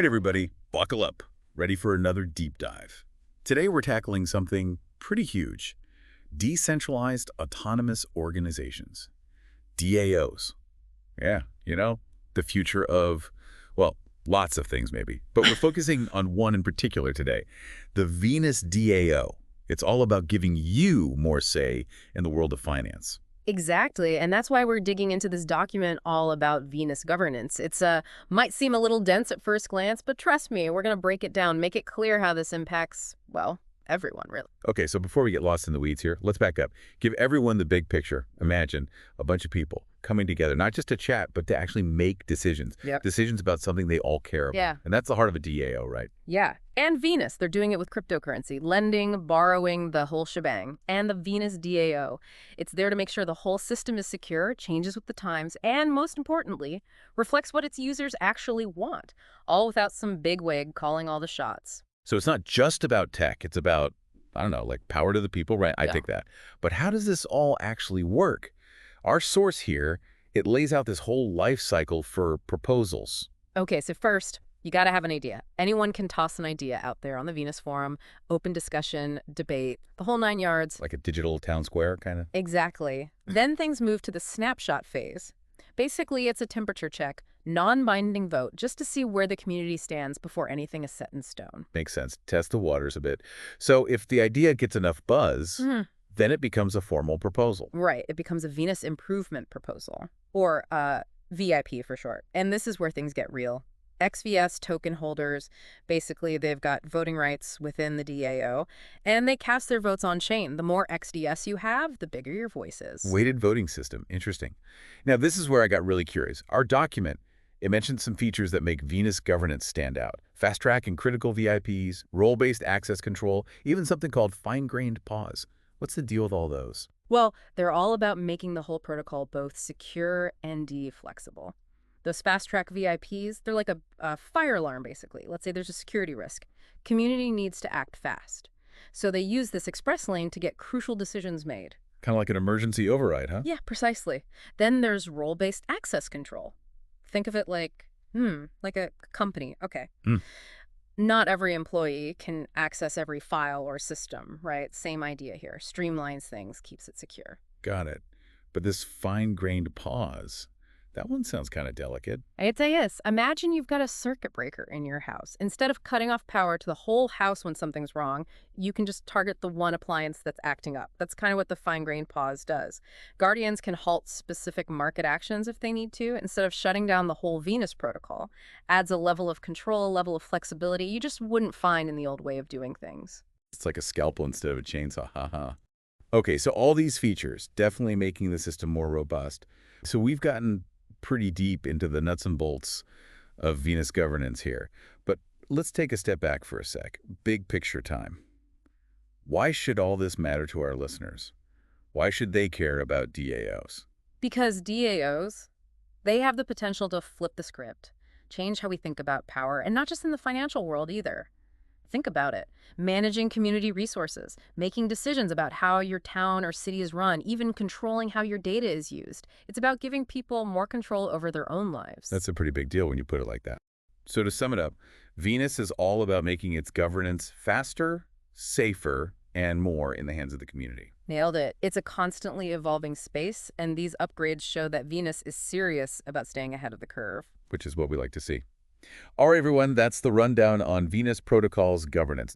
right, everybody, buckle up. Ready for another deep dive. Today we're tackling something pretty huge. Decentralized autonomous organizations. DAOs. Yeah, the future of, well, lots of things maybe. But we're focusing on one in particular today. The Venus DAO. It's all about giving you more say in the world of finance. Exactly, and that's why we're digging into this document all about Venus governance. It's might seem a little dense at first glance, but trust me, we're going to break it down, make it clear how this impacts, well, everyone, really. Okay, so before we get lost in the weeds here, let's back up. Give everyone the big picture. Imagine a bunch of people coming together, not just to chat, but to actually make decisions. Yep. Decisions about something they all care about. Yeah. And that's the heart of a DAO, right? Yeah, and Venus, they're doing it with cryptocurrency, lending, borrowing, the whole shebang. And the Venus DAO, it's there to make sure the whole system is secure, changes with the times, and most importantly, reflects what its users actually want, all without some bigwig calling all the shots. So it's not just about tech. It's about, I don't know, like power to the people, right? I Yeah. take that. But how does this all actually work? Our source here, it lays out this whole life cycle for proposals. Okay, so first, you got to have an idea. Anyone can toss an idea out there on the Venus forum, open discussion, debate, the whole 9 yards. Like a digital town square, kind of? Exactly. Then things move to the snapshot phase. Basically, it's a temperature check, non-binding vote, just to see where the community stands before anything is set in stone. Makes sense. Test the waters a bit. So if the idea gets enough buzz, then it becomes a formal proposal. Right. It becomes a Venus improvement proposal, or VIP for short. And this is where things get real. XVS token holders, basically they've got voting rights within the DAO, and they cast their votes on chain. The more XDS you have, the bigger your voice is. Weighted voting system. Interesting. Now, this is where I got really curious. Our document, it mentioned some features that make Venus governance stand out. Fast track and critical VIPs, role-based access control, even something called fine-grained pause. What's the deal with all those? Well, they're all about making the whole protocol both secure and flexible. Those fast-track VIPs, they're like a fire alarm, basically. Let's say there's a security risk. Community needs to act fast. So they use this express lane to get crucial decisions made. Kind of like an emergency override, huh? Yeah, precisely. Then there's role-based access control. Think of it like a company. Okay. Not every employee can access every file or system, right? Same idea here. Streamlines things, keeps it secure. Got it. But this fine-grained pause, that one sounds kind of delicate. I'd say yes. Imagine you've got a circuit breaker in your house. Instead of cutting off power to the whole house when something's wrong, you can just target the one appliance that's acting up. That's kind of what the fine-grained pause does. Guardians can halt specific market actions if they need to, instead of shutting down the whole Venus protocol. Adds a level of control, a level of flexibility you just wouldn't find in the old way of doing things. It's like a scalpel instead of a chainsaw, haha. Okay, so all these features, definitely making the system more robust. So we've gotten pretty deep into the nuts and bolts of Venus governance here. But let's take a step back for a sec. Big picture time. Why should all this matter to our listeners? Why should they care about DAOs? Because DAOs, they have the potential to flip the script, change how we think about power, and not just in the financial world either. Think about it. Managing community resources, making decisions about how your town or city is run, even controlling how your data is used. It's about giving people more control over their own lives. That's a pretty big deal when you put it like that. So to sum it up, Venus is all about making its governance faster, safer, and more in the hands of the community. Nailed it. It's a constantly evolving space, and these upgrades show that Venus is serious about staying ahead of the curve. Which is what we like to see. All right, everyone, that's the rundown on Venus Protocol's governance.